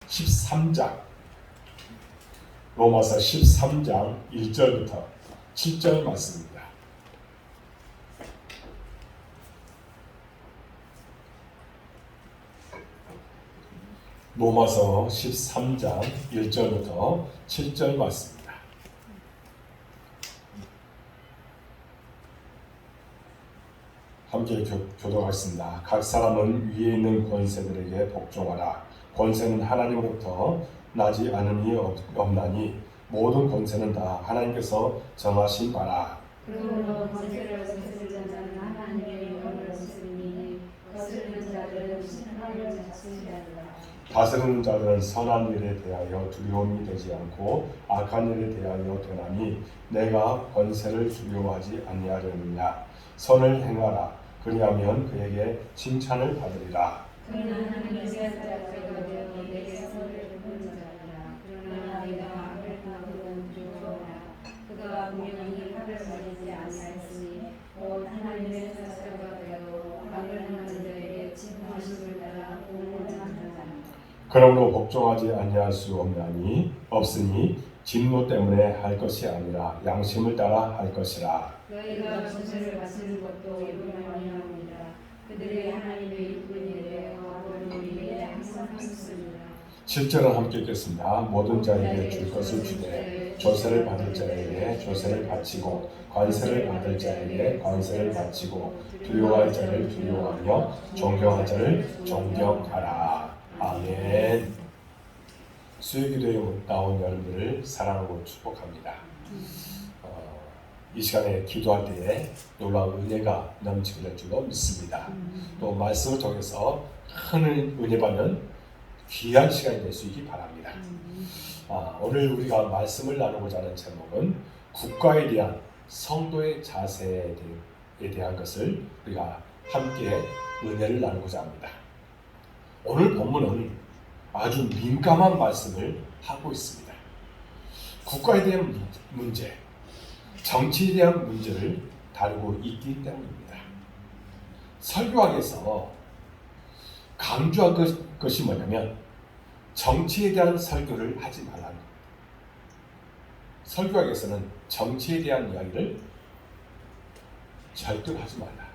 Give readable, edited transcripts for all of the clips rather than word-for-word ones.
13장 로마서 13장 1절부터 7절 말씀입니다. 로마서 13장 1절부터 7절 말씀입니다. 함께 교독하겠습니다. 각 사람은 위에 있는 권세들에게 복종하라. 권세는 하나님으로부터 나지 않음이 없나니 모든 권세는 다 하나님께서 정하신 바라. 그러므로 권세를 거스르는 자는 하나님의 영을 거스르니 거스르는 자들은 하나님을 자책하리라. 다스리는 자들은 선한 일에 대하여 두려움이 되지 않고 악한 일에 대하여 되나니 내가 권세를 두려워하지 아니하려느냐. 선을 행하라. 그리하면 그에게 칭찬을 받으리라. 그는 하나님의 제자가 되어 내게 선을 베푸는 자니라. 그러나 내가 악을 행하고는 두려워하라. 그가 분명히 악을 가리지 아니하였으니 곧 하나님의 제자가 되어 악을 행하는 자에게 진노하심을 따라 공을 찾는 자니라. 그러므로 복종하지 아니할 수 없으니 진노 때문에 할 것이 아니라 양심을 따라 할 것이라. 너희가 권세를 받는 것도 이름을 아니하니라. 그들이 하나님의 일꾼이래 하고는 우리에게 항상 하셨으니라. 7절은 함께 읽겠습니다. 모든 자에게 줄 것을 주되 조세를 받을 자에게 조세를 바치고 관세를 받을 자에게 관세를 바치고 두려워할 자를 두려워하며 존경할 자를 존경하라. 아멘. 수요기도에 나온 여러분들을 사랑하고 축복합니다. 이 시간에 기도할 때에 놀라운 은혜가 넘치게 될 줄로 믿습니다. 또 말씀을 통해서 큰 은혜 받는 귀한 시간이 될 수 있기 바랍니다. 오늘 우리가 말씀을 나누고자 하는 제목은 국가에 대한 성도의 자세에 대한 것을 우리가 함께 은혜를 나누고자 합니다. 오늘 본문은 아주 민감한 말씀을 하고 있습니다. 국가에 대한 문제, 정치에 대한 문제를 다루고 있기 때문입니다. 설교학에서 강조한 것이 뭐냐면 정치에 대한 설교를 하지 말라는 겁니다. 설교학에서는 정치에 대한 이야기를 절대로 하지 말라.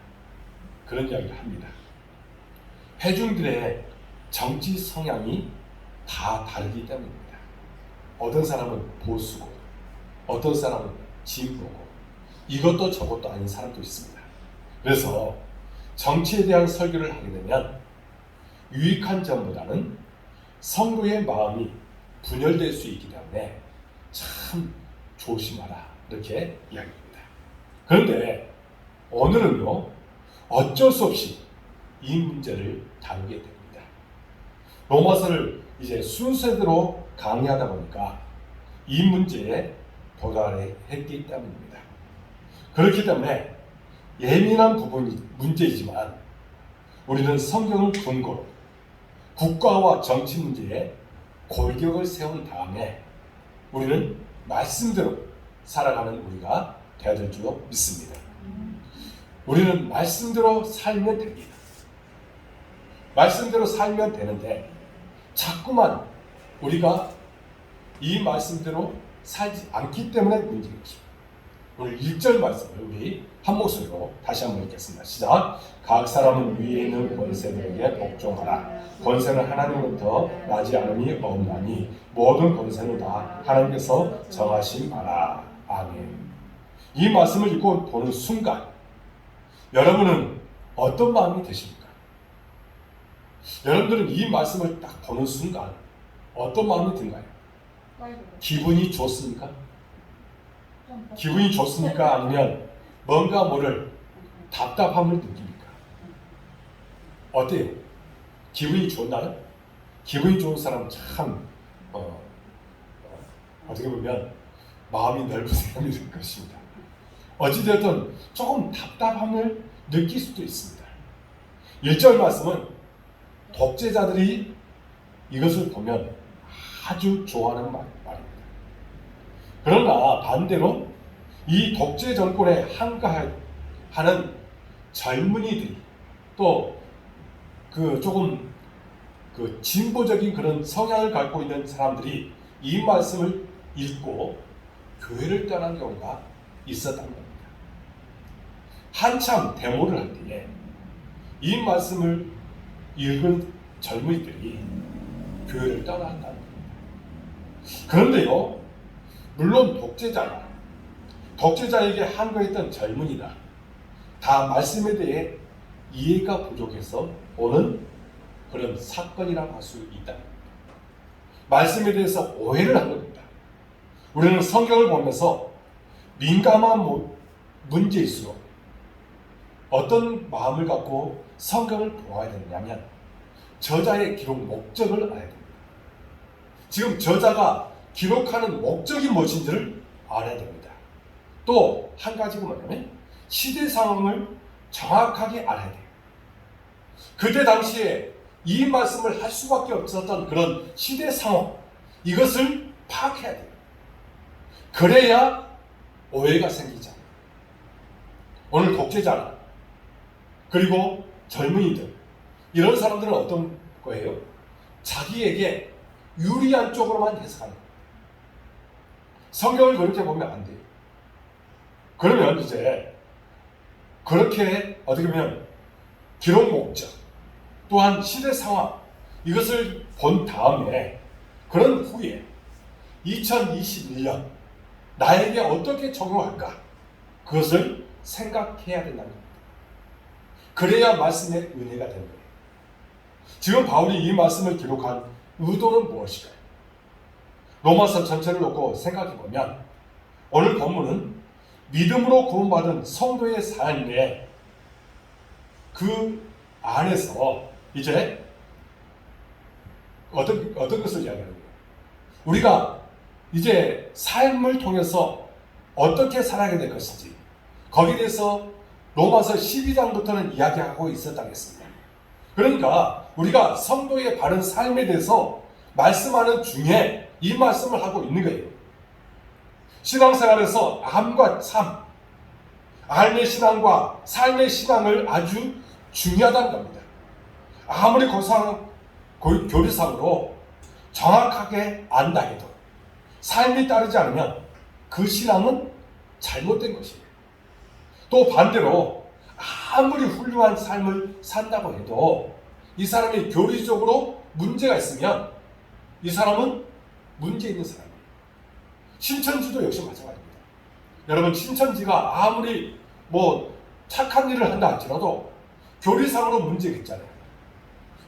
그런 이야기를 합니다. 회중들의 정치 성향이 다 다르기 때문입니다. 어떤 사람은 보수고 어떤 사람은 진보고 이것도 저것도 아닌 사람도 있습니다. 그래서 정치에 대한 설교를 하게 되면 유익한 점보다는 성도의 마음이 분열될 수 있기 때문에 참 조심하라 이렇게 이야기합니다. 그런데 오늘은요 어쩔 수 없이 이 문제를 다루게 됩니다. 로마서를 이제 순서대로 강의하다 보니까 이 문제에 도달했기 때문입니다. 그렇기 때문에 예민한 문제이지만 우리는 성경을 근거로 국가와 정치 문제에 골격을 세운 다음에 우리는 말씀대로 살아가는 우리가 되어야 될 줄로 믿습니다. 우리는 말씀대로 살면 됩니다. 말씀대로 살면 되는데 자꾸만 우리가 이 말씀대로 살지 않기 때문에 문제인 것입니다. 오늘 1절 말씀을 우리 한 목소리로 다시 한번 읽겠습니다. 시작. 각 사람은 위에 있는 권세들에게 복종하라. 권세는 하나님으로부터 나지 않음이 없나니 모든 권세는 다 하나님께서 정하신 바라. 아멘. 이 말씀을 읽고 보는 순간 여러분은 어떤 마음이 드십니까? 여러분들은 이 말씀을 딱 보는 순간 어떤 마음이 든가요? 기분이 좋습니까? 기분이 좋습니까? 아니면 뭔가 모를 답답함을 느낍니까? 어때요? 기분이 좋나요? 기분이 좋은 사람은 참 어떻게 보면 마음이 넓은 사람이 될 것입니다. 어찌되었든 조금 답답함을 느낄 수도 있습니다. 1절 말씀은 독재자들이 이것을 보면 아주 좋아하는 말입니다. 그러나 반대로 이 독재 정권에 한가하는 젊은이들이 또 그 조금 그 진보적인 그런 성향을 갖고 있는 사람들이 이 말씀을 읽고 교회를 떠난 경우가 있었단 겁니다. 한참 데모를 할 때에 이 말씀을 읽은 젊은이들이 교회를 떠난다는 겁니다. 그런데요, 물론 독재자에게 항거했던 젊은이다, 다 말씀에 대해 이해가 부족해서 오는 그런 사건이라고 할 수 있다. 말씀에 대해서 오해를 한 겁니다. 우리는 성경을 보면서 민감한 문제일수록 어떤 마음을 갖고 성경을 보아야 되느냐면 저자의 기록 목적을 알아야 됩니다. 지금 저자가 기록하는 목적이 무엇인지를 알아야 됩니다. 또 한 가지가 뭐냐면 시대 상황을 정확하게 알아야 돼요. 그때 당시에 이 말씀을 할 수밖에 없었던 그런 시대 상황, 이것을 파악해야 돼요. 그래야 오해가 생기지 않아요. 오늘 독재자나 그리고 젊은이들, 이런 사람들은 어떤 거예요? 자기에게 유리한 쪽으로만 해석하는 거예요. 성경을 그렇게 보면 안 돼요. 그러면 이제 그렇게 어떻게 보면 기록 목적 또한 시대 상황, 이것을 본 다음에 그런 후에 2021년 나에게 어떻게 적용할까, 그것을 생각해야 된다는 겁니다. 그래야 말씀의 은혜가 되는 거예요. 지금 바울이 이 말씀을 기록한 의도는 무엇일까요? 로마서 전체를 놓고 생각해 보면 오늘 본문은 믿음으로 구원받은 성도의 삶에 그 안에서 이제 어떤 것을 이야기하는 거예요? 우리가 이제 삶을 통해서 어떻게 살아야 될 것인지, 거기에 대해서 로마서 12장부터는 이야기하고 있었다겠습니다. 그러니까 우리가 성도의 바른 삶에 대해서 말씀하는 중에 이 말씀을 하고 있는 거예요. 신앙생활에서 암과 삶, 삶의 신앙과 삶의 신앙을 아주 중요하다는 겁니다. 아무리 교리상으로 정확하게 안다 해도 삶이 따르지 않으면 그 신앙은 잘못된 것이에요. 또 반대로 아무리 훌륭한 삶을 산다고 해도 이 사람이 교리적으로 문제가 있으면 이 사람은 문제 있는 사람이에요. 신천지도 역시 마찬가지입니다. 여러분, 신천지가 아무리 착한 일을 한다 할지라도 교리상으로 문제가 있잖아요.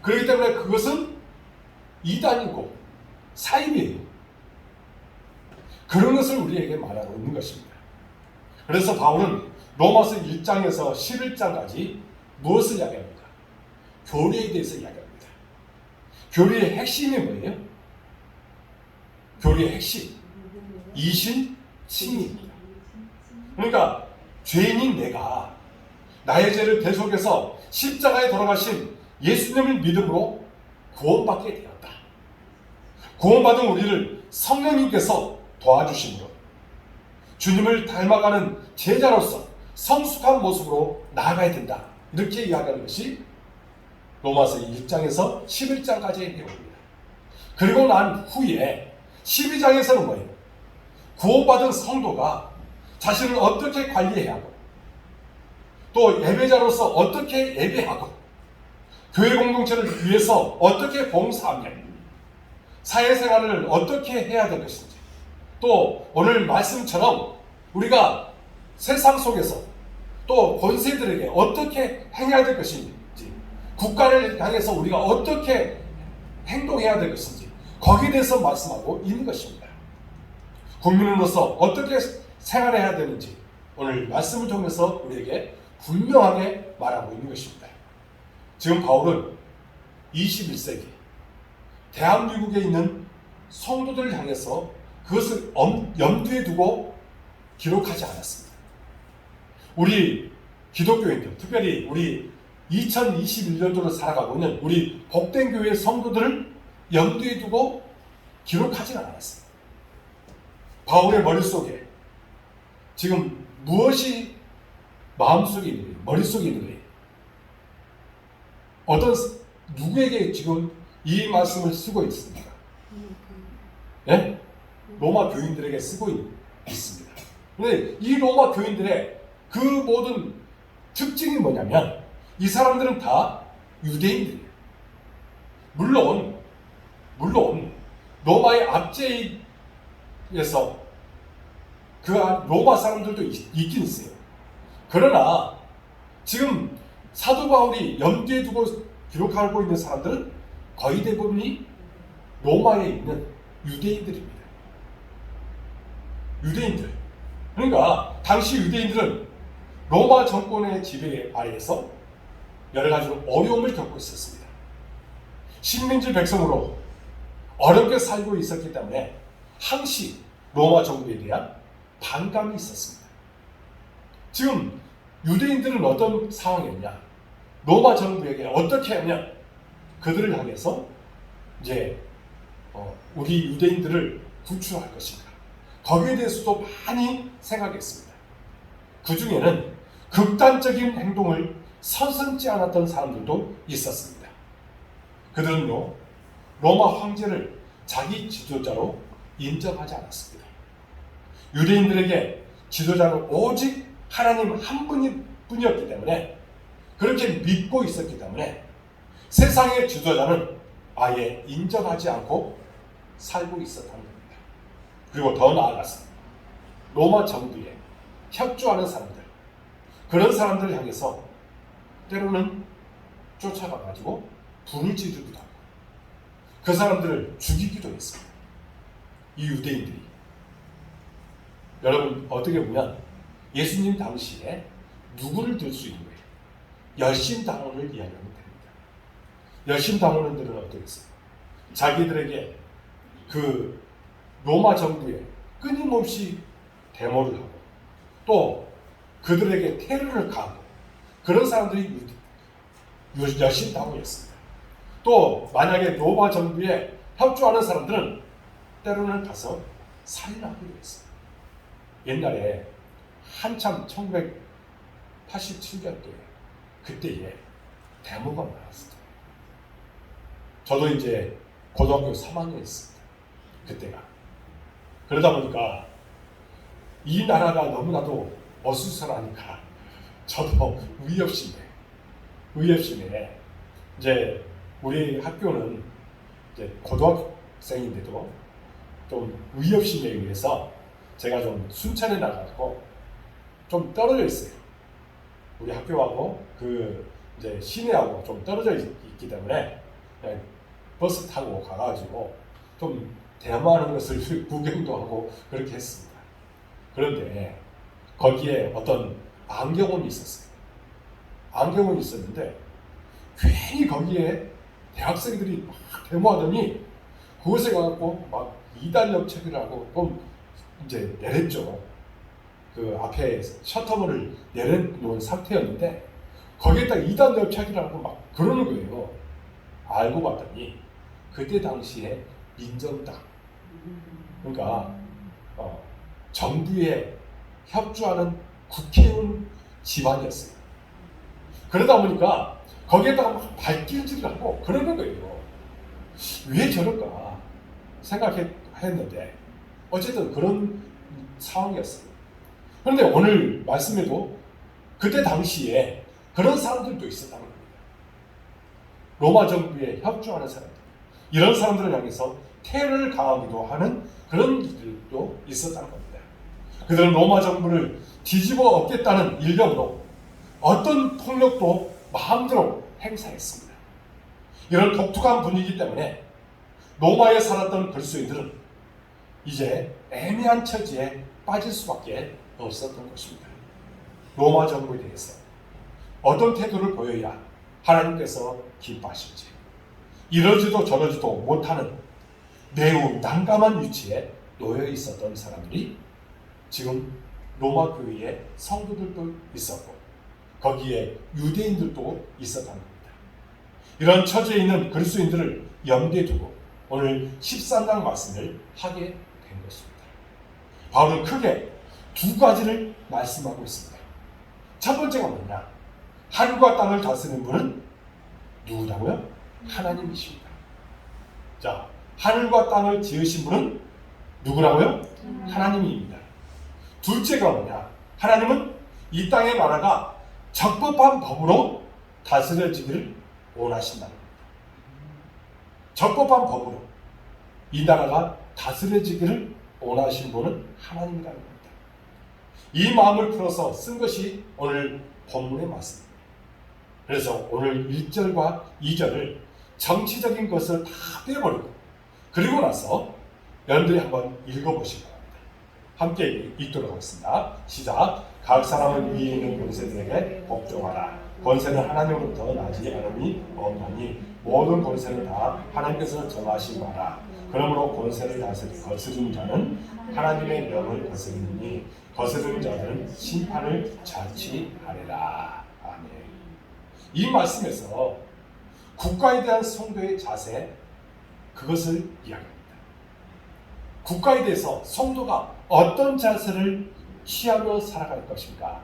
그렇기 때문에 그것은 이단이고 사입이에요. 그런 것을 우리에게 말하고 있는 것입니다. 그래서 바울은 로마서 1장에서 11장까지 무엇을 이야기합니까? 교리에 대해서 이야기합니다. 교리의 핵심이 뭐예요? 교리의 핵심, 이신, 칭입니다. 그러니까 죄인인 내가 나의 죄를 대속해서 십자가에 돌아가신 예수님을 믿음으로 구원받게 되었다. 구원받은 우리를 성령님께서 도와주심으로 주님을 닮아가는 제자로서 성숙한 모습으로 나아가야 된다. 이렇게 이야기하는 것이 로마서 1장에서 11장까지의 내용입니다. 그리고 난 후에 12장에서는 뭐예요? 구원받은 성도가 자신을 어떻게 관리해야 하고, 또 예배자로서 어떻게 예배하고, 교회 공동체를 위해서 어떻게 봉사하며, 사회생활을 어떻게 해야 될 것인지, 또 오늘 말씀처럼 우리가 세상 속에서 또 권세들에게 어떻게 행해야 될 것인지, 국가를 향해서 우리가 어떻게 행동해야 될 것인지, 거기에 대해서 말씀하고 있는 것입니다. 국민으로서 어떻게 생활해야 되는지 오늘 말씀을 통해서 우리에게 분명하게 말하고 있는 것입니다. 지금 바울은 21세기 대한민국에 있는 성도들을 향해서 그것을 염두에 두고 기록하지 않았습니다. 우리 기독교인들, 특별히 우리 2021년도로 살아가고 있는 우리 복된 교회 성도들을 염두에 두고 기록하지는 않았습니다. 바울의 머릿속에 지금 무엇이 마음속에 있는 거예요? 머릿속에 있는 거예요? 누구에게 지금 이 말씀을 쓰고 있습니다. 예? 로마 교인들에게 쓰고 있습니다. 그런데 이 로마 교인들의 그 모든 특징이 뭐냐면 이 사람들은 다 유대인들이에요. 물론 로마의 압제에서 그 로마 사람들도 있긴 있어요. 그러나 지금 사도 바울이 염두에 두고 기록하고 있는 사람들은 거의 대부분이 로마에 있는 유대인들입니다. 유대인들. 그러니까 당시 유대인들은 로마 정권의 지배 아래에서 여러 가지로 어려움을 겪고 있었습니다. 식민지 백성으로 어렵게 살고 있었기 때문에 항시 로마 정부에 대한 반감이 있었습니다. 지금 유대인들은 어떤 상황이었냐? 로마 정부에게 어떻게 하면 그들을 향해서 이제 우리 유대인들을 구출할 것인가? 거기에 대해서도 많이 생각했습니다. 그 중에는 극단적인 행동을 서슴지 않았던 사람들도 있었습니다. 그들은요, 로마 황제를 자기 지도자로 인정하지 않았습니다. 유대인들에게 지도자는 오직 하나님 한 분이었기 때문에, 그렇게 믿고 있었기 때문에 세상의 지도자는 아예 인정하지 않고 살고 있었다는 겁니다. 그리고 더 나아가서 로마 정부에 협조하는 사람들, 그런 사람들을 향해서 때로는 쫓아가가지고 불을 지르기도 하고 그 사람들을 죽이기도 했습니다. 이 유대인들이. 여러분, 어떻게 보면 예수님 당시에 누구를 들 수 있는 거예요? 열심당원을 이야기하면 됩니다. 열심당원들은 어떻겠어요? 자기들에게 그 로마 정부에 끊임없이 데모를 하고 또 그들에게 테러를 가하고 그런 사람들이 열심당원이었습니다. 또 만약에 로마 정부에 협조하는 사람들은 때로는 가서 살인하기도 했습니다. 옛날에 한참 1987년도에 그때에 데모가 많았어요. 저도 이제 고등학교 3학년이었습니다. 그때가. 그러다 보니까 이 나라가 너무나도 어수선하니까 저도 의협심에 이제 우리 학교는 이제 고등학생인데도 좀 의협심에 의해서 제가 좀 순천에 나가고 좀 떨어져 있어요. 우리 학교하고 그 이제 시내하고 좀 떨어져 있기 때문에 버스 타고 가가지고 좀 대모하는 것을 구경도 하고 그렇게 했습니다. 그런데 거기에 어떤 안경원이 있었어요. 안경원이 있었는데 괜히 거기에 대학생들이 막 데모하더니 그곳에 가갖고 막 이단협책을 하고 좀 이제 내렸죠. 그 앞에 셔터문을 내려놓은 상태였는데 거기에다 이단협책이라고 막 그러는 거예요. 알고 봤더니 그때 당시에 민정당, 그러니까 정부에 협조하는 국회의원 집안이었어요. 그러다 보니까 거기에다가 막 발길질을 하고 그러는 거예요. 왜 저럴까 생각했는데 어쨌든 그런 상황이었어요. 그런데 오늘 말씀에도 그때 당시에 그런 사람들도 있었다는 겁니다. 로마 정부에 협조하는 사람들, 이런 사람들을 향해서 테러를 가하기도 하는 그런 일들도 있었다는 겁니다. 그들은 로마 정부를 뒤집어 엎겠다는 일념으로 어떤 폭력도 마음대로 행사했습니다. 이런 독특한 분위기 때문에 로마에 살았던 그리스도인들은 이제 애매한 처지에 빠질 수밖에 없었던 것입니다. 로마 정부에 대해서 어떤 태도를 보여야 하나님께서 기뻐하실지, 이러지도 저러지도 못하는 매우 난감한 위치에 놓여 있었던 사람들이 지금 로마 교회에 성도들도 있었고 거기에 유대인들도 있었다는 겁니다. 이런 처지에 있는 그리스도인들을 염두에 두고 오늘 13장 말씀을 하게 된 것입니다. 바울은 크게 두 가지를 말씀하고 있습니다. 첫 번째가 뭐냐? 하늘과 땅을 다스리는 분은 누구라고요? 하나님이십니다. 자, 하늘과 땅을 지으신 분은 누구라고요? 하나님입니다. 둘째가 뭐냐? 하나님은 이 땅의 나라가 적법한 법으로 다스려지기를 원하신다는 겁니다. 적법한 법으로 이 나라가 다스려지기를 원하신 분은 하나님이라는 겁니다. 이 마음을 풀어서 쓴 것이 오늘 본문의 말씀입니다. 그래서 오늘 1절과 2절을 정치적인 것을 다 빼버리고 그리고 나서 여러분들이 한번 읽어보시기 바랍니다. 함께 읽도록 하겠습니다. 시작. 각 사람은 위에 있는 권세들에게 복종하라. 권세는 하나님으로부터 나지 않음이 없나니 모든 권세는 다 하나님께서 정하신 바라. 그러므로 권세를 거스르는 자는 하나님의 명을 거스르니 거스르는 자는 심판을 자취하리라. 아멘. 이 말씀에서 국가에 대한 성도의 자세, 그것을 이야기합니다. 국가에 대해서 성도가 어떤 자세를 취하며 살아갈 것인가,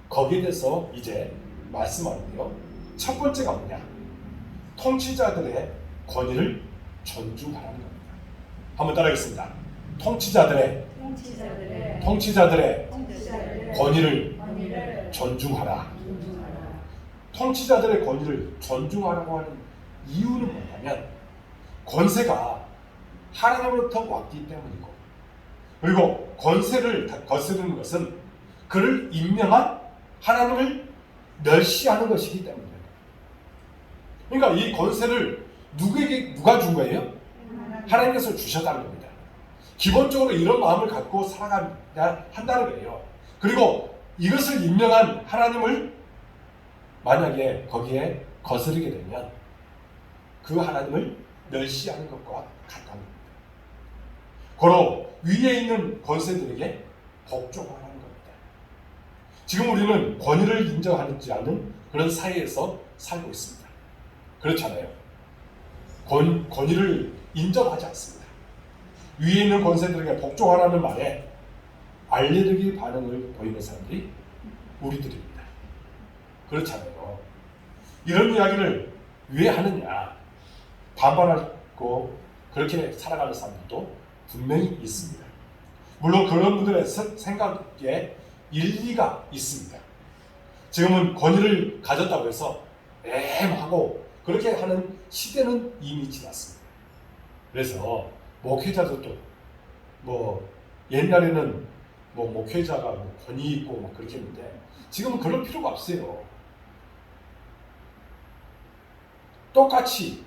거기에 대해서 이제 말씀하는데요. 첫 번째가 뭐냐? 통치자들의 권위를 존중하라는 겁니다. 한번 따라하겠습니다. 통치자들의 권위를 존중하라. 통치자들의 권위를 존중하라고 하는 이유는 뭐냐면 권세가 하나님으로부터 왔기 때문이고, 그리고 권세를 거스르는 것은 그를 임명한 하나님을 멸시하는 것이기 때문입니다. 그러니까 이 권세를 누가 준 거예요? 하나님께서 주셨다는 겁니다. 기본적으로 이런 마음을 갖고 살아가야 한다는 거예요. 그리고 이것을 임명한 하나님을 만약에 거기에 거스르게 되면 그 하나님을 멸시하는 것과 같다는 겁니다. 고로 위에 있는 권세들에게 복종하라는 겁니다. 지금 우리는 권위를 인정하지 않는 그런 사회에서 살고 있습니다. 그렇잖아요. 권위를 인정하지 않습니다. 위에 있는 권세들에게 복종하라는 말에 알레르기 반응을 보이는 사람들이 우리들입니다. 그렇잖아요. 이런 이야기를 왜 하느냐? 반발하고 그렇게 살아가는 사람들도 분명히 있습니다. 물론 그런 분들의 생각에 일리가 있습니다. 지금은 권위를 가졌다고 해서 하고 그렇게 하는 시대는 이미 지났습니다. 그래서 목회자들도 옛날에는 목회자가 권위 있고 막 그렇게 했는데 지금은 그럴 필요가 없어요. 똑같이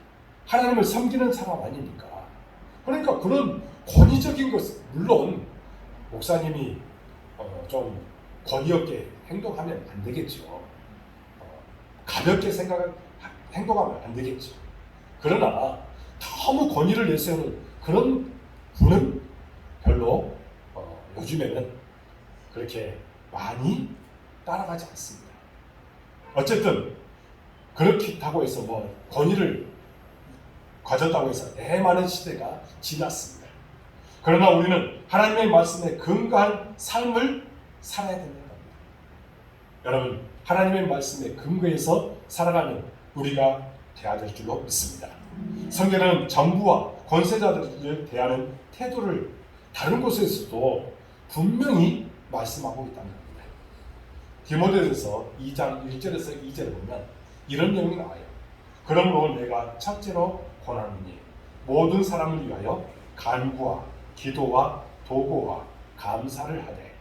하나님을 섬기는 사람 아닙니까? 그러니까 그런 권위적인 것, 물론 목사님이 좀 권위 없게 행동하면 안 되겠죠. 가볍게 행동하면 안 되겠죠. 그러나 너무 권위를 내세우는 그런 분은 별로 요즘에는 그렇게 많이 따라가지 않습니다. 어쨌든 그렇다고 해서 권위를 가졌다고 해서 많은 시대가 지났습니다. 그러나 우리는 하나님의 말씀에 근거한 삶을 살아야 된다는 겁니다. 여러분, 하나님의 말씀에 근거해서 살아가는 우리가 되어야 될 줄로 믿습니다. 성경은 정부와 권세자들을 대하는 태도를 다른 곳에서도 분명히 말씀하고 있다는 겁니다. 디모데전서 2장 1절에서 2절에 보면 이런 내용이 나와요. 그러므로 내가 첫째로 권하노니 모든 사람을 위하여 간구와 기도와 도고와 감사를 하되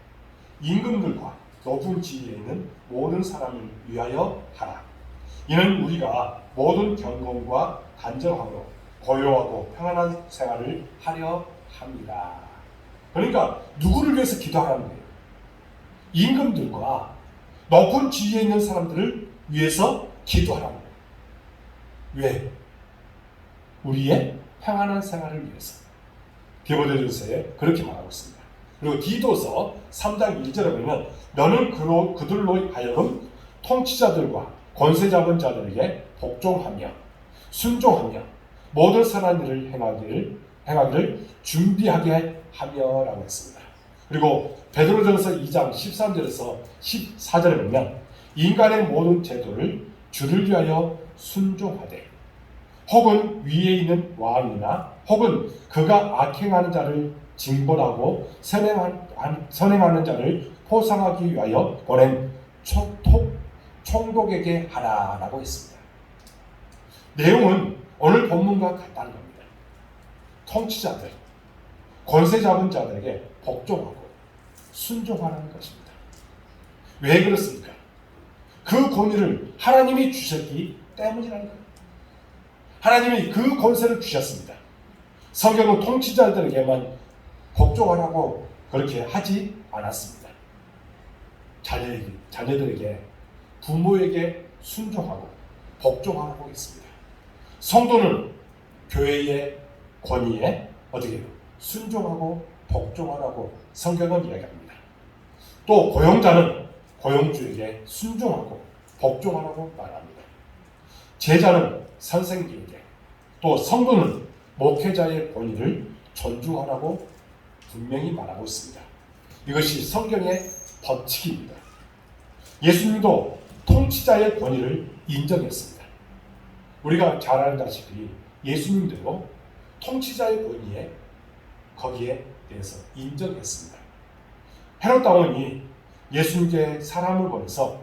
임금들과 높은 지위에 있는 모든 사람을 위하여 하라. 이는 우리가 모든 경건과 단정함으로 고요하고 평안한 생활을 하려 합니다. 그러니까 누구를 위해서 기도하라는 거예요? 임금들과 높은 지위에 있는 사람들을 위해서 기도하라는 거예요. 왜? 우리의 평안한 생활을 위해서. 디모데전서에 그렇게 말하고 있습니다. 그리고 디도서 3장 1절에 보면 너는 그들로 하여금 통치자들과 권세 잡은 자들에게 복종하며 순종하며 모든 선한 일을 행하기를 준비하게 하며라고 했습니다. 그리고 베드로전서 2장 13절에서 14절에 보면 인간의 모든 제도를 주를 위하여 순종하되 혹은 위에 있는 왕이나 혹은 그가 악행하는 자를 징벌하고 선행하는 자를 포상하기 위하여 보낸 총독에게 하라라고 했습니다. 내용은 오늘 본문과 같다는 겁니다. 통치자들, 권세 잡은 자들에게 복종하고 순종하라는 것입니다. 왜 그렇습니까? 그 권위를 하나님이 주셨기 때문이라는 거예요. 하나님이 그 권세를 주셨습니다. 성경은 통치자들에게만 복종하라고 그렇게 하지 않았습니다. 자녀들에게, 부모에게 순종하고 복종하라고 했습니다. 성도는 교회의 권위에 어떻게 해요? 순종하고 복종하라고 성경은 이야기합니다. 또 고용자는 고용주에게 순종하고 복종하라고 말합니다. 제자는 선생님에게, 또 성도는 목회자의 권위를 존중하라고 분명히 말하고 있습니다. 이것이 성경의 법칙입니다. 예수님도 통치자의 권위를 인정했습니다. 우리가 잘 알다시피 예수님도 통치자의 권위에 거기에 대해서 인정했습니다. 헤롯 왕이 예수님께 사람을 보내서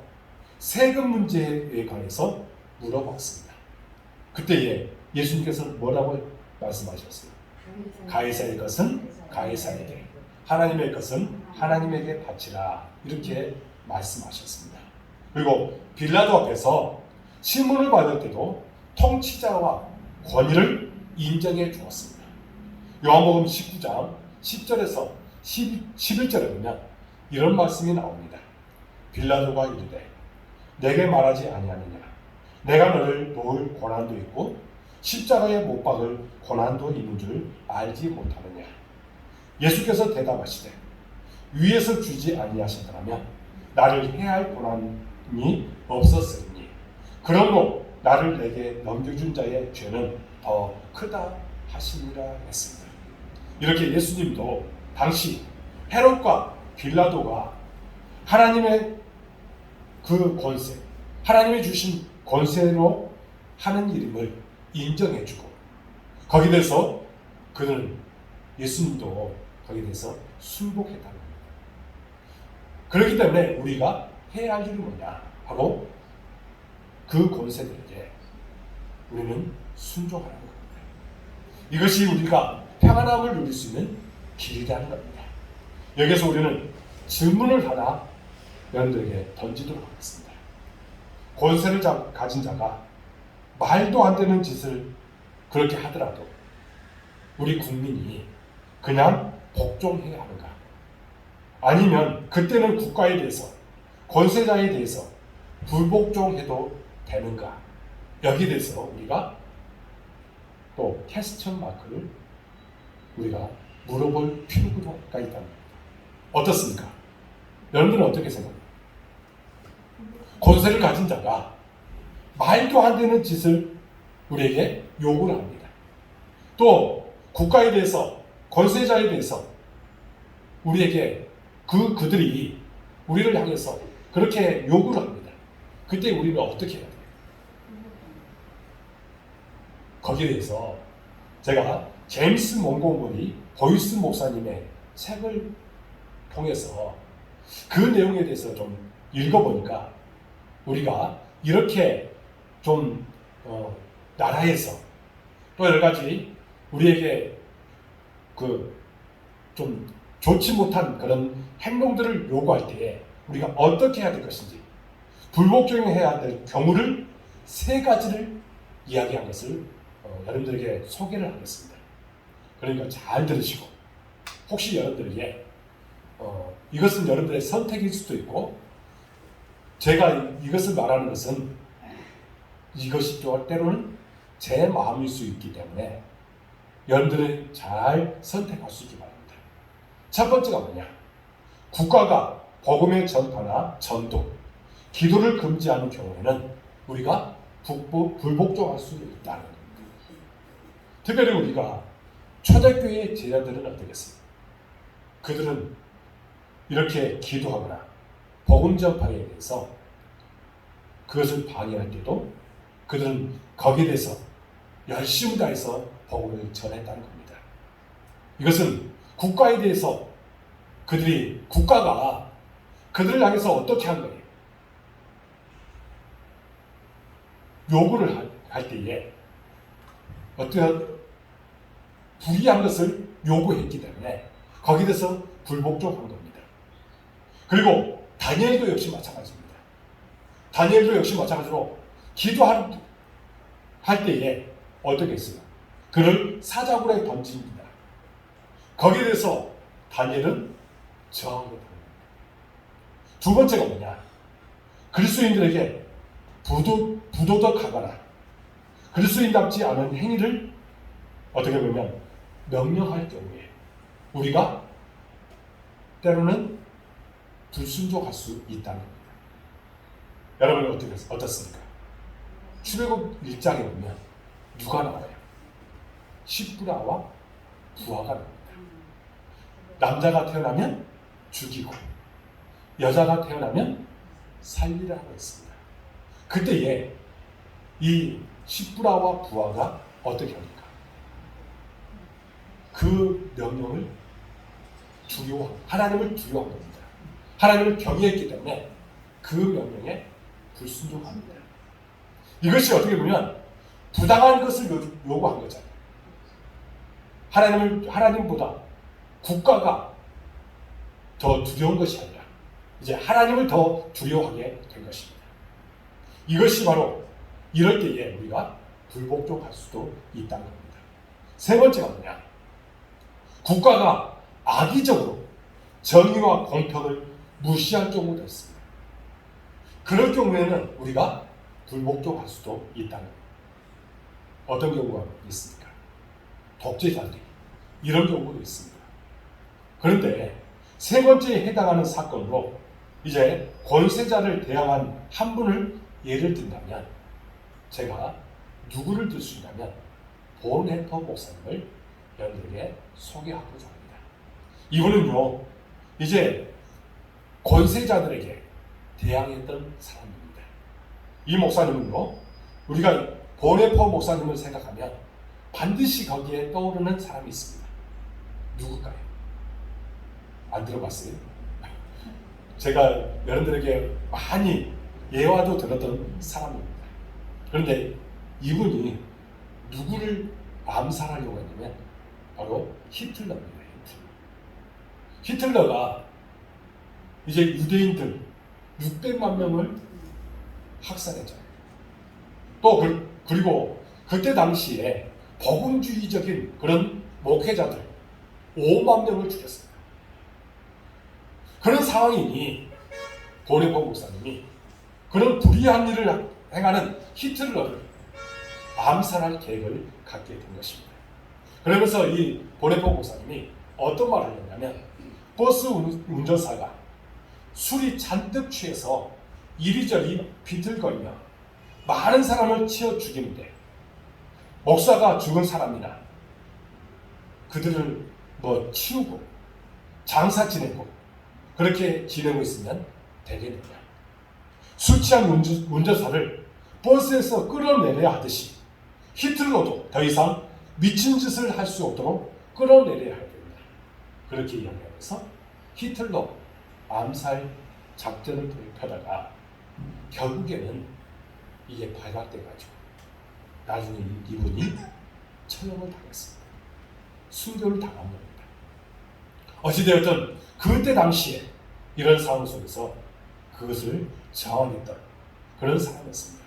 세금 문제에 관해서 물어봤습니다. 그때에 예수님께서는 뭐라고 말씀하셨어요? 가이사의 것은 가이사에게, 하나님의 것은 하나님에게 바치라, 이렇게 말씀하셨습니다. 그리고 빌라도 앞에서 신문을 받을 때도 통치자와 권위를 인정해 주었습니다. 요한복음 19장 10절에서 11절에 보면 이런 말씀이 나옵니다. 빌라도가 이르되 내게 말하지 아니하느냐, 내가 너를 놓을 고난도 있고 십자가에 못 박을 고난도 있는 줄 알지 못하느냐. 예수께서 대답하시되 위에서 주지 아니하셨더라면 나를 해할 고난이 없었으니 그러므로 나를 내게 넘겨준 자의 죄는 더 크다 하시니라 했습니다. 이렇게 예수님도 당시 헤롯과 빌라도가 하나님의 그 권세, 하나님이 주신 권세로 하는 일임을 인정해주고, 거기에 대해서 그들은, 예수님도 거기에 대해서 순복했다는 겁니다. 그렇기 때문에 우리가 해야 할 일이 뭐냐 하고 그 권세들에게 우리는 순종하는 겁니다. 이것이 우리가 평안함을 누릴 수 있는 길이라는 겁니다. 여기서 우리는 질문을 하나 여러분들에게 던지도록 하겠습니다. 권세를 가진 자가 말도 안 되는 짓을 그렇게 하더라도 우리 국민이 그냥 복종해야 하는가? 아니면 그때는 국가에 대해서, 권세자에 대해서 불복종해도 되는가? 여기에 대해서 우리가 또 퀘스천 마크를 우리가 물어볼 필요가 있다는 겁니다. 어떻습니까? 여러분들은 어떻게 생각합니까? 권세를 가진 자가 말도 안 되는 짓을 우리에게 요구를 합니다. 또 국가에 대해서, 권세자에 대해서 우리에게 그들이 우리를 향해서 그렇게 요구를 합니다. 그때 우리는 어떻게 해야 돼요? 거기에 대해서 제가 제임스 몽고머리 보이스 목사님의 책을 통해서 그 내용에 대해서 좀 읽어보니까 우리가 이렇게 좀 나라에서 또 여러 가지 우리에게 좀 좋지 못한 그런 행동들을 요구할 때 우리가 어떻게 해야 될 것인지, 불복종해야 될 경우를 3가지를 이야기한 것을 여러분들에게 소개를 하겠습니다. 그러니까 잘 들으시고, 혹시 여러분들에게 이것은 여러분들의 선택일 수도 있고, 제가 이것을 말하는 것은 이것이 또 때로는 제 마음일 수 있기 때문에 여러분들은 잘 선택할 수 있기 바랍니다. 첫 번째가 뭐냐? 국가가 복음의 전파나 전도, 기도를 금지하는 경우에는 우리가 불복종할 수 있다는 겁니다. 특별히 우리가 초대교회의 제자들은 어떻겠습니까? 그들은 이렇게 기도하거나 복음 전파에 대해서 그것을 방해할 때도 그들은 거기에 대해서 열심히 다해서 복음을 전했다는 겁니다. 이것은 국가에 대해서 국가가 그들을 향해서 어떻게 한 거예요? 요구를 할 때에 어떤 불이한 것을 요구했기 때문에 거기에 대해서 불복종한 겁니다. 그리고 다니엘도 역시 마찬가지입니다. 다니엘도 역시 마찬가지로 기도할 때에 어떻게 했어요? 그를 사자굴에 던집니다. 거기에 대해서 다니엘은 저항을 합니다. 두 번째가 뭐냐? 그리스도인들에게 부도덕하거나 그리스도인답지 않은 행위를 어떻게 보면 명령할 경우에 우리가 때로는 불순종할 수 있다는 겁니다. 여러분 어떻습니까? 출애굽 1장에 보면 누가 나와요? 십부라와 부하가 나옵니다. 남자가 태어나면 죽이고 여자가 태어나면 살리라 하고 있습니다. 그때에 이 십부라와 부하가 어떻게 합니까? 그 명령을 하나님을 두려워한 겁니다. 하나님을 경외했기 때문에 그 명령에 불순종합니다. 이것이 어떻게 보면 부당한 것을 요구한 거잖아요. 하나님보다 국가가 더 두려운 것이 아니라 이제 하나님을 더 두려워하게 된 것입니다. 이것이 바로 이럴 때에 우리가 불복종할 수도 있다는 겁니다. 세 번째가 뭐냐? 국가가 악의적으로 정의와 공평을 무시할 경우도 있습니다. 그럴 경우에는 우리가 불복종할 수도 있다는 겁니다. 어떤 경우가 있습니까? 독재자들이 이런 경우도 있습니다. 그런데 세 번째에 해당하는 사건으로 이제 권세자를 대항한 한 분을 예를 든다면 제가 누구를 들 수 있냐면 본해퍼 목사님을 여러분에게 소개하고자 합니다. 이분은요 이제 권세자들에게 대항했던 사람입니다. 이 목사님은요 우리가 본해퍼 목사님을 생각하면 반드시 거기에 떠오르는 사람이 있습니다. 누굴까요? 안 들어봤어요? 제가 여러분들에게 많이 예화도 들었던 사람입니다. 그런데 이분이 누구를 암살하려고 했냐면 바로 히틀러입니다. 히틀러가 이제 유대인들 600만 명을 학살했잖아요. 또 그리고 그때 당시에 복음주의적인 그런 목회자들 5만 명을 죽였습니다. 그런 상황이니 본해퍼 목사님이 그런 불의한 일을 행하는 히틀러를 암살할 계획을 갖게 된 것입니다. 그러면서 이 본해퍼 목사님이 어떤 말을 했냐면 버스 운전사가 술이 잔뜩 취해서 이리저리 비틀거리며 많은 사람을 치어 죽이는데 목사가 죽은 사람이나 그들을 치우고 장사 지내고 그렇게 지내고 있으면 되겠느냐. 술 취한 운전사를 버스에서 끌어내려야 하듯이 히틀러도 더 이상 미친 짓을 할 수 없도록 끌어내려야 할 됩니다. 그렇게 이야기하면서 히틀러 암살 작전을 펼다가 결국에는 이게 발각돼가지고 나중에 이분이 처형을 당했습니다. 순교를 당한 겁니다. 어찌되었든 그때 당시에 이런 상황 속에서 그것을 저항했던 그런 사람이었습니다.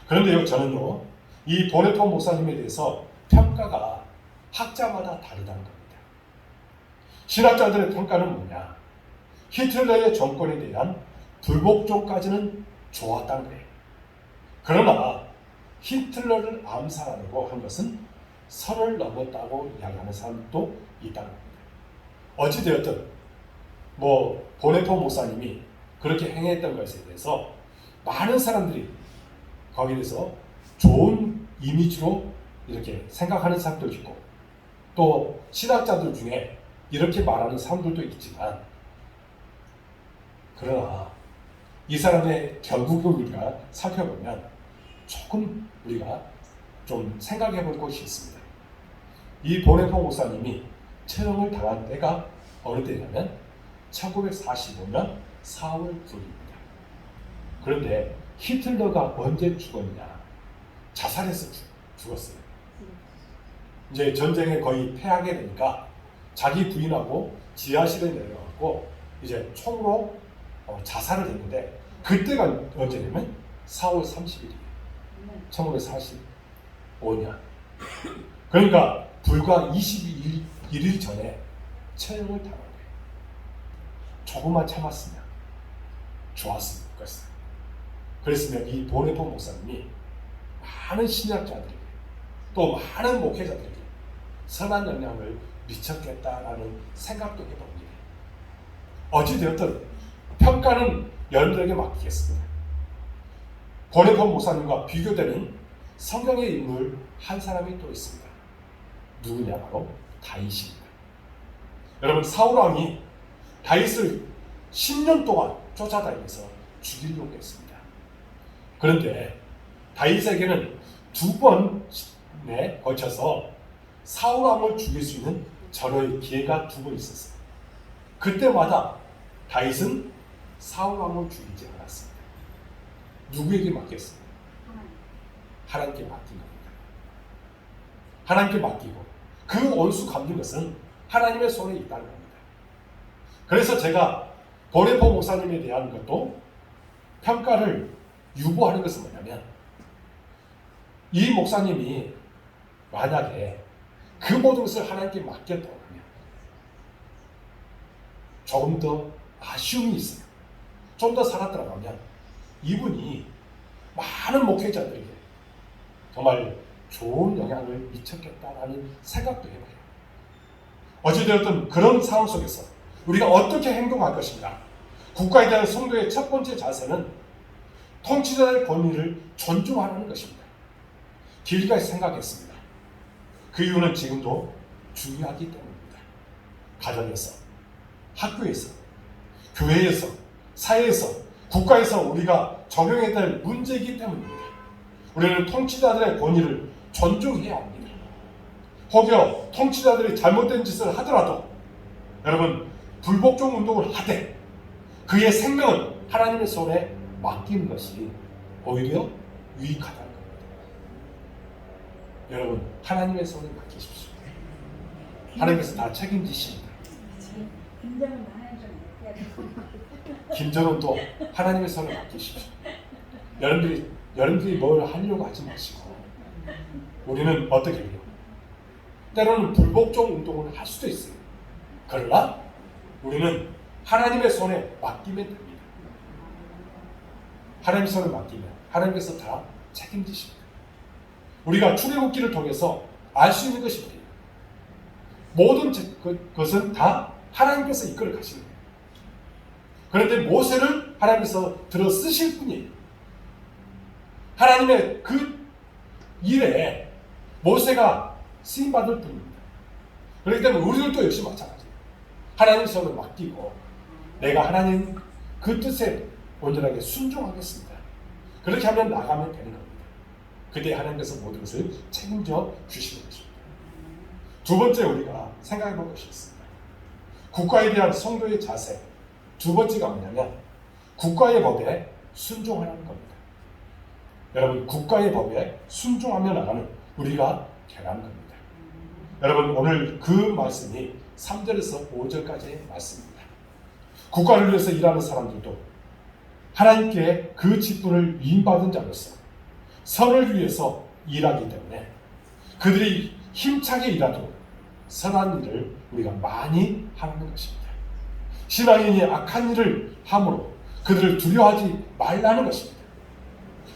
그런데요, 저는요, 이 본해퍼 목사님에 대해서 평가가 학자마다 다르다는 겁니다. 신학자들의 평가는 뭐냐? 히틀러의 정권에 대한 불복종까지는 좋았다는 거예요. 그러나 히틀러를 암살하려고 한 것은 선을 넘었다고 이야기하는 사람도 있다는 겁니다. 어찌되었든 본해퍼 목사님이 그렇게 행했던 것에 대해서 많은 사람들이 거기에 대해서 좋은 이미지로 이렇게 생각하는 사람도 있고 또 신학자들 중에 이렇게 말하는 사람들도 있지만 그러나 이 사람의 결국을 우리가 살펴보면 조금 우리가 좀 생각해 볼 것이 있습니다. 이 보네포 목사님이 처형을 당한 때가 어느 때냐면 1945년 4월 9일입니다. 그런데 히틀러가 언제 죽었냐? 자살해서 죽었어요. 이제 전쟁에 거의 패하게 되니까 자기 부인하고 지하실에 내려가고 이제 총으로 자살을 했는데 그때가 언제냐면 4월 30일이에요. 1945년. 그러니까 불과 21일 전에 처형을 당한 거예요. 조금만 참았으면 좋았을 것이다. 그랬으면 이 보네포 목사님이 많은 신약자들에게 또 많은 목회자들에게 선한 영향을 미쳤겠다라는 생각도 해봅니다. 어찌되었든 평가는 여러분들에게 맡기겠습니다. 보네포 목사님과 비교되는 성경의 인물 한 사람이 또 있습니다. 누구냐? 바로 다윗입니다. 여러분, 사울왕이 다윗을 10년 동안 쫓아다니면서 죽이려고 했습니다. 그런데 다윗에게는 두 번에 걸쳐서 사울왕을 죽일 수 있는 절호의 기회가 두 번 있었어요. 그때마다 다윗은 사울왕을 죽이지 않았습니다. 누구에게 맡겼습니까? 하나님께 맡긴 겁니다. 하나님께 맡기고 그 원수 갚는 것은 하나님의 손에 있다는 겁니다. 그래서 제가 보네포 목사님에 대한 것도 평가를 유보하는 것은 뭐냐면, 이 목사님이 만약에 그 모든 것을 하나님께 맡겼다고 하면 조금 더 아쉬움이 있어요. 좀 더 살았더라고 하면 이분이 많은 목회자들에게 정말 좋은 영향을 미쳤겠다라는 생각도 해봐요. 어찌되었든 그런 상황 속에서 우리가 어떻게 행동할 것인가? 국가에 대한 성도의 첫 번째 자세는 통치자의 권위를 존중하는 것입니다. 길가에서 생각했습니다. 그 이유는 지금도 중요하기 때문입니다. 가정에서, 학교에서, 교회에서, 사회에서, 국가에서 우리가 적용해야 될 문제이기 때문입니다. 우리는 통치자들의 권위를 존중해야 합니다. 혹여 통치자들이 잘못된 짓을 하더라도 여러분, 불복종 운동을 하되 그의 생명은 하나님의 손에 맡기는 것이 오히려 유익하다는 겁니다. 여러분, 하나님의 손에 맡기십시오. 하나님께서 다 책임지십니다. 김정은도 하나님의 손에 맡기십시오. 여러분들이 뭘 하려고 하지 마시고, 우리는 어떻게 해요? 때로는 불복종 운동을 할 수도 있어요. 그러나 우리는 하나님의 손에 맡기면 됩니다. 하나님의 손에 맡기면 하나님께서 다 책임지십니다. 우리가 출애굽기를 통해서 알 수 있는 것이 뭐예요? 모든 것은 다 하나님께서 이끌어 가시는 거예요. 그런데 모세를 하나님께서 들어 쓰실 뿐이에요. 하나님의 그 일에 모세가 쓰임받을 뿐입니다. 그렇기 때문에 우리들도 역시 마찬가지예요. 하나님 손을 맡기고 내가 하나님 그 뜻에 온전하게 순종하겠습니다. 그렇게 하면 나가면 되는 겁니다. 그때 하나님께서 모든 것을 책임져 주시는 것입니다. 두 번째 우리가 생각해 볼 것이 있습니다. 국가에 대한 성도의 자세. 두 번째가 뭐냐면 국가의 법에 순종하는 겁니다. 여러분, 국가의 법에 순종하며 나가는 우리가 되라는 겁니다. 여러분, 오늘 그 말씀이 3절에서 5절까지의 말씀입니다. 국가를 위해서 일하는 사람들도 하나님께 그 직분을 위임받은 자로서 선을 위해서 일하기 때문에 그들이 힘차게 일하도록 선한 일을 우리가 많이 하는 것입니다. 신앙인이 악한 일을 함으로 그들을 두려워하지 말라는 것입니다.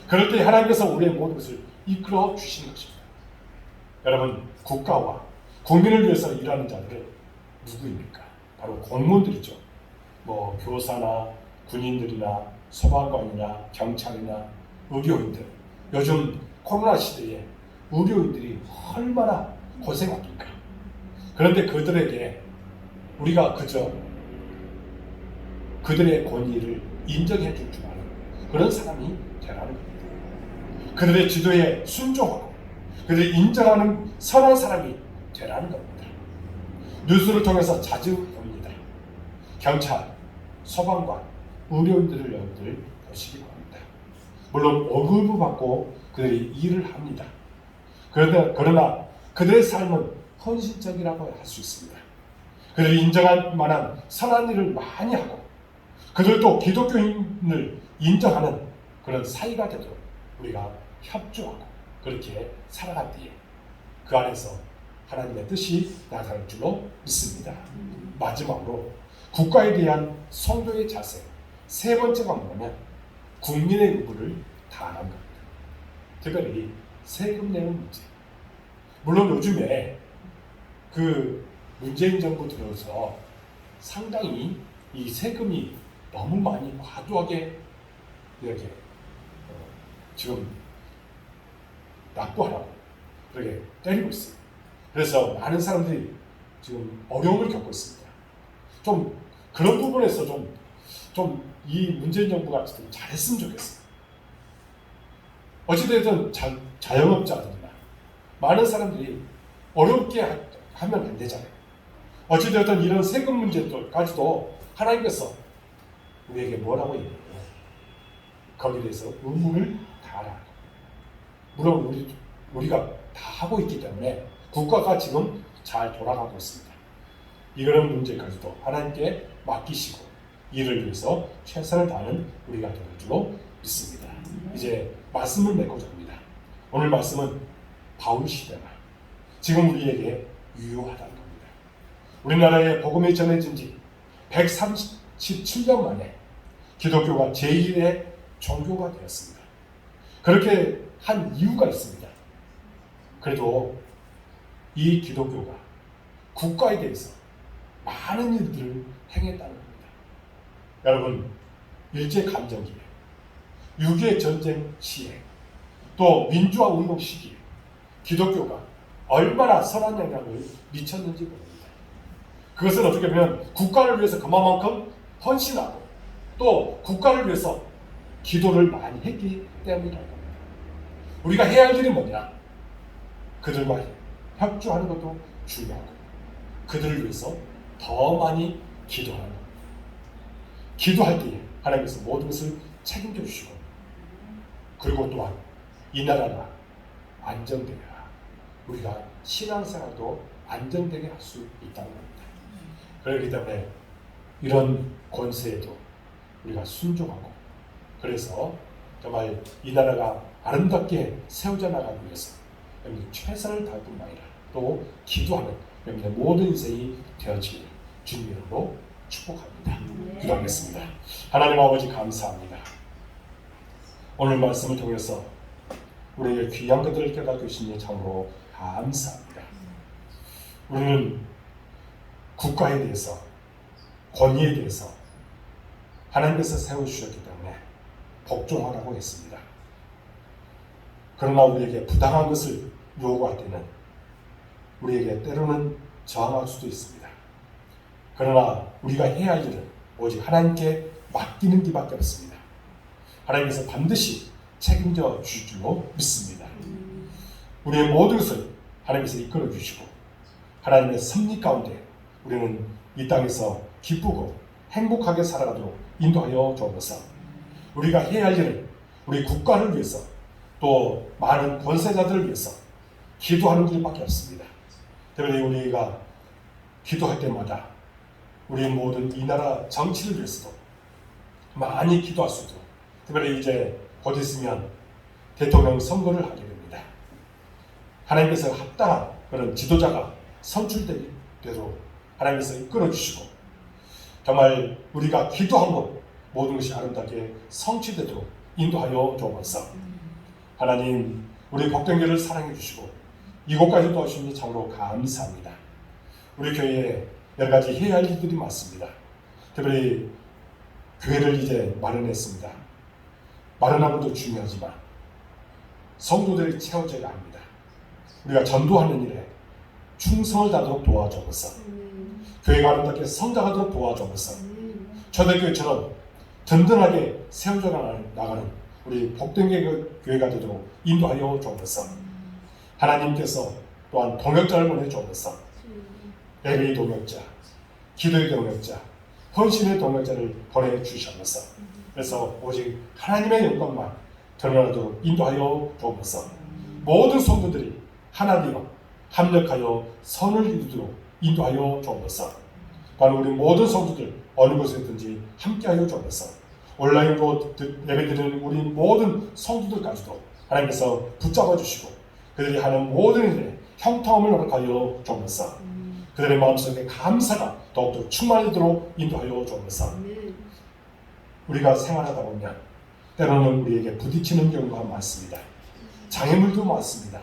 그럴 때 하나님께서 우리의 모든 것을 이끌어 주시는 것입니다. 여러분, 국가와 국민을 위해서 일하는 자들은 누구입니까? 바로 공무원들이죠. 교사나 군인들이나 소방관이나 경찰이나 의료인들. 요즘 코로나 시대에 의료인들이 얼마나 고생합니까? 그런데 그들에게 우리가 그저 그들의 권위를 인정해 줄 줄 아는 그런 사람이 되라는 겁니다. 그들의 지도에 순종하고 그들이 인정하는 선한 사람이 되라는 겁니다. 뉴스를 통해서 자주 봅니다. 경찰, 소방관, 의료인들을 여러분들 보시기 바랍니다. 물론 월급을 받고 그들이 일을 합니다. 그러나 그들의 삶은 헌신적이라고 할 수 있습니다. 그들이 인정할 만한 선한 일을 많이 하고 그들도 기독교인을 인정하는 그런 사이가 되도록 우리가 협조하고 그렇게 살아갈 때에 그 안에서 하나님의 뜻이 나타날 줄로 믿습니다. 마지막으로 국가에 대한 성도의 자세 세 번째가 뭐냐면 국민의 의무를 다하는 겁니다. 특별히 세금 내는 문제. 물론 요즘에 그 문재인 정부 들어서 상당히 이 세금이 너무 많이 과도하게 이렇게 지금 납부하라고 그렇게 때리고 있어요. 그래서 많은 사람들이 지금 어려움을 겪고 있습니다. 좀 그런 부분에서 좀 이 문재인 정부가 좀 잘했으면 좋겠어요. 어찌됐든 자영업자들이나 많은 사람들이 어렵게 하면 안 되잖아요. 어찌되었든 이런 세금 문제까지도 하나님께서 우리에게 뭐라고 얘기해요? 거기에 대해서 의무를 다하라. 물론 우리가 다 하고 있기 때문에 국가가 지금 잘 돌아가고 있습니다. 이런 문제까지도 하나님께 맡기시고 이를 위해서 최선을 다하는 우리가 될 줄로 믿습니다. 이제 말씀을 맺고자 합니다. 오늘 말씀은 바울 시대가 지금 우리에게 유효하다는 겁니다. 우리나라에 복음이 전해진 지 137년 만에 기독교가 제1의 종교가 되었습니다. 그렇게 한 이유가 있습니다. 그래도 이 기독교가 국가에 대해서 많은 일들을 행했다는 겁니다. 여러분, 일제감정기에 6.25 전쟁 시에 또 민주화 운동 시기에 기독교가 얼마나 선한 영향을 미쳤는지 모릅니다. 그것은 어떻게 보면 국가를 위해서 그만큼 헌신하고 또 국가를 위해서 기도를 많이 했기 때문이라고 합니다. 우리가 해야 할 일이 뭐냐? 그들과 협조하는 것도 중요하고 그들을 위해서 더 많이 기도하는 겁니다. 기도할 때에 하나님께서 모든 것을 책임져 주시고 그리고 또한 이 나라가 안정되게 우리가 신앙생활도 안정되게 할 수 있다는 겁니다. 그렇기 때문에 이런 권세에도 우리가 순종하고 그래서 정말 이 나라가 아름답게 세워져 나가기 위해서 여러분 최선을 다할 뿐만 아니라 또 기도하는 여러분의 모든 인생이 되어지기를 주님의 이름으로 축복합니다. 기도하겠습니다. 하나님 아버지 감사합니다. 오늘 말씀을 통해서 우리에게 귀한 것들을 깨닫게 주시니 참으로 감사합니다. 우리는 국가에 대해서 권위에 대해서 하나님께서 세워주셨기 때문에 복종하라고 했습니다. 그러나 우리에게 부당한 것을 요구할 때는 우리에게 때로는 저항할 수도 있습니다. 그러나 우리가 해야 할 일은 오직 하나님께 맡기는 것밖에 없습니다. 하나님께서 반드시 책임져 주실 줄로 믿습니다. 우리의 모든 것을 하나님께서 이끌어 주시고 하나님의 섭리 가운데 우리는 이 땅에서 기쁘고 행복하게 살아가도록 인도하여 주옵소서. 우리가 해야 할 일은 우리 국가를 위해서 또 많은 권세자들을 위해서 기도하는 일밖에 없습니다. 때문에 우리가 기도할 때마다 우리 모든 이 나라 정치를 위해서도 많이 기도할 수 있도록 특별히 이제 곧 있으면 대통령 선거를 하게 됩니다. 하나님께서 합당한 그런 지도자가 선출되도록 하나님께서 이끌어 주시고 정말 우리가 기도한 것 모든 것이 아름답게 성취되도록 인도하여 주옵소서. 하나님 우리 복된교를 사랑해 주시고 이곳까지 도와주시니 참으로 감사합니다. 우리 교회에 여러 가지 해야 할 일들이 많습니다. 특별히 교회를 이제 마련했습니다. 마련하는 것도 중요하지만 성도들이 채워져야 합니다. 우리가 전도하는 일에 충성을 다하도록 도와주옵소서. 교회가 아름답게 성장하도록 도와주옵소서. 초대교회처럼 든든하게 세워져 나가는 우리 복된 교회가 되도록 인도하여 주옵소서. 하나님께서 또한 동역자를 보내주옵소서. 예배의 동역자, 기도의 동역자, 헌신의 동역자를 보내주셔서 그래서 오직 하나님의 영광만 드러나도록 인도하여 주옵소서. 모든 성도들이 하나 되어 합력하여 선을 이루도록 인도하여 주옵소서. 또한 우리 모든 성도들 어느 곳에든지 함께하여 주옵소서. 온라인으로 예배드리는 우리 모든 성도들까지도 하나님께서 붙잡아 주시고 그들이 하는 모든 일에 형통함을 허락하여 주옵소서. 그들의 마음속에 감사가 더욱더 충만하도록 인도하여 주옵소서. 우리가 생활하다 보면 때로는 우리에게 부딪히는 경우가 많습니다. 장애물도 많습니다.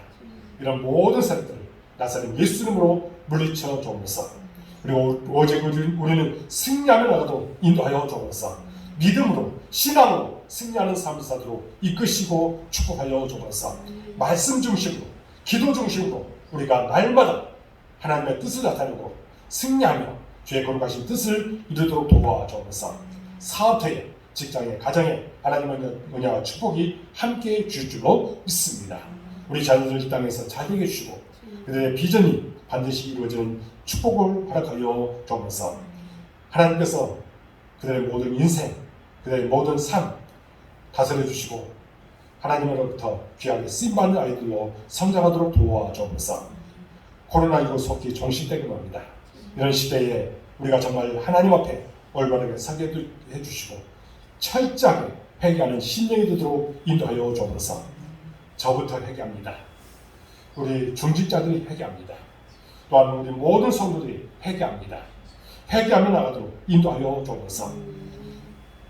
이런 모든 사람들을 나사렛 예수 이름으로 물리쳐 주옵소서. 그리고 오직 우리는 승리하며 나가도 인도하여 주옵소서. 믿음으로 신앙으로 승리하는 삶을 사도록 이끄시고 축복하여 주옵소서. 말씀 중심으로 기도 중심으로 우리가 날마다 하나님의 뜻을 나타내고 승리하며 주의 거룩하신 뜻을 이루도록 도와주옵소서. 사업터에 직장에 가정에 하나님의 은혜와 축복이 함께해 주실 줄로 믿습니다. 우리 자녀들 이 땅에서 잘 되게 해주시고 그들의 비전이 반드시 이루어지는 축복을 허락하여 주옵소서. 하나님께서 그들의 모든 인생 그들의 모든 삶 다스려 주시고 하나님으로부터 귀하게 쓰임받는 아이들로 성장하도록 도와주옵소서. 코로나19 속기 종식되고 맙니다. 이런 시대에 우리가 정말 하나님 앞에 올바르게 서게 해주시고 철저하게 회개하는 신령이 되도록 인도하여 주옵소서. 저부터 회개합니다. 우리 중직자들이 회개합니다. 또한 우리 모든 성도들이 회개합니다. 회개하며 나가도록 인도하여 주옵소서.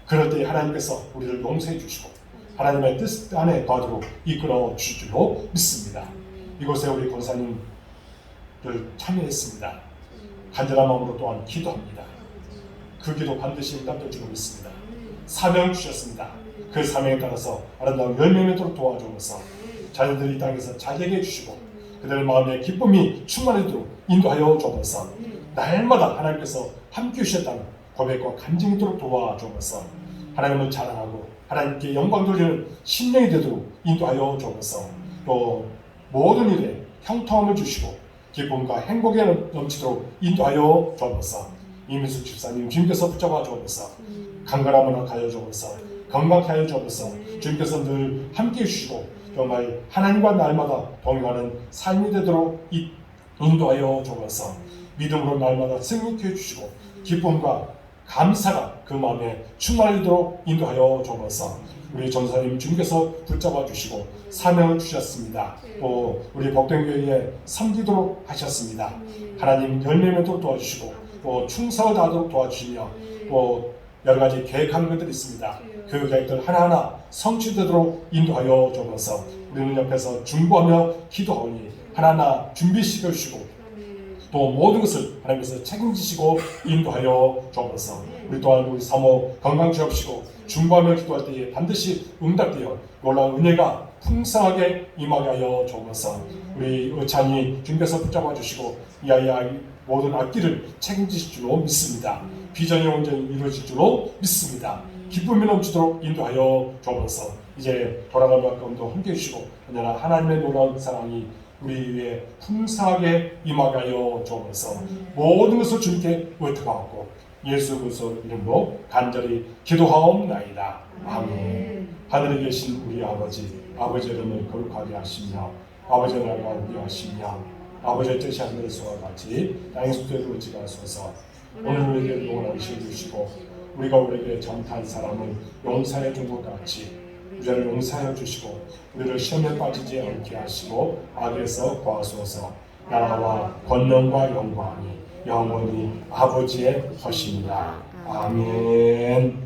그럴 때 하나님께서 우리를 용서해 주시고 하나님의 뜻 안에 거하도록 이끌어 주실 줄로 믿습니다. 이곳에 우리 권사님들 참여했습니다. 간절한 마음으로 또한 기도합니다. 그 기도 반드시 응답될 줄로 믿습니다. 사명을 주셨습니다. 그 사명에 따라서 아름다운 열매 맺도록 도와주옵소서. 자녀들이 이 땅에서 잘 되게 해주시고 그들의 마음에 기쁨이 충만하도록 인도하여 주옵소서. 날마다 하나님께서 함께 해주셨다는 고백과 간증이 있도록 도와주옵소서. 하나님을 자랑하고 하나님께 영광 돌리는 신령이 되도록 인도하여 주옵소서. 또 모든 일에 형통함을 주시고 기쁨과 행복에 넘치도록 인도하여 주옵소서. 이민수 집사님 주님께서 붙잡아 주옵소서. 강건함을 허락하여 주옵소서. 건강케 하여 주옵소서. 주님께서 늘 함께해 주시고 정말 하나님과 날마다 동행하는 삶이 되도록 인도하여 주옵소서. 믿음으로 날마다 승리케 해주시고 기쁨과 감사가 그 마음에 충만하도록 인도하여 주옵소서. 우리 전사님 주님께서 붙잡아 주시고 사명을 주셨습니다. 또 우리 복된교회에 섬기도록 하셨습니다. 하나님 열매 맺도록 도와주시고 또 충성을 다하도록 도와주시며 또 여러 가지 계획하는 것들이 있습니다. 그 계획들 하나하나 성취되도록 인도하여 주옵소서. 우리는 옆에서 중보하며 기도하오니 하나하나 준비시켜 주시고 또 모든 것을 하나님께서 책임지시고 인도하여 주옵소서. 우리 또한 우리 사모 건강 주옵시고 중보하며 기도할 때에 반드시 응답되어 놀라운 은혜가 풍성하게 임하게 하여 주옵소서. 우리 의찬이 주님께서 붙잡아 주시고 이 아이의 모든 앞길을 책임지실 줄로 믿습니다. 비전이 온전히 이루어질 줄로 믿습니다. 기쁨이 넘치도록 인도하여 주옵소서. 이제 돌아가는 가운데 함께해 주시고 언제나 하나님의 놀라운 사랑이 우리 위에 풍성하게 임하게 하여 주옵소서. 모든 것을 주님께 의탁하고 예수 그리스도 이름으로 간절히 기도하옵나이다. 아멘. 하늘에 계신 우리 아버지 이름을 거룩하게 하시며 아버지의 나라가 오게 하시며 아버지의 뜻이 하늘에서와 같이 땅에서도 이루어지게 하소서. 오늘 우리에게 영원한 시를 주시고 우리가 우리에게 잘못한 사람을 용서해 준 것 같이 우리를 용서하여 주시고 우리를 시험에 빠지지 않게 하시고 악에서 구하소서. 나라와 권능과 영광이 영원히 아버지의 것입니다. 아멘.